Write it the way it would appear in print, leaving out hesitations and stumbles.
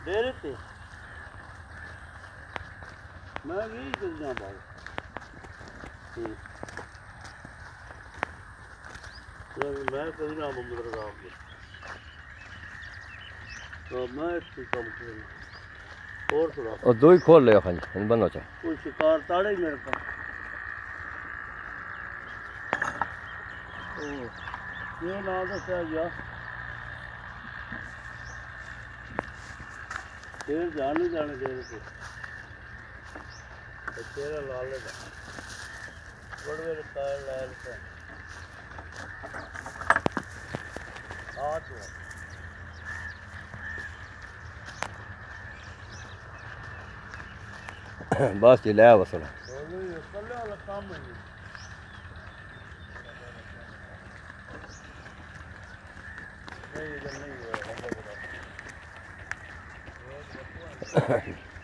डेरे ते मैं यही करना भाई मैं कभी ना मुमदर काम में तो मैं इसकी कम करना और थोड़ा और दो ही खोल ले खाली बनो चाहे कोई शिकार ताड़े ही मेरे पास ये ना दसा गया तेरे जाने जाने दे रहे थे तेरा लाल है बड़े कार लाल से हाथ बस जी ले वसला कल वाला काम नहीं नहीं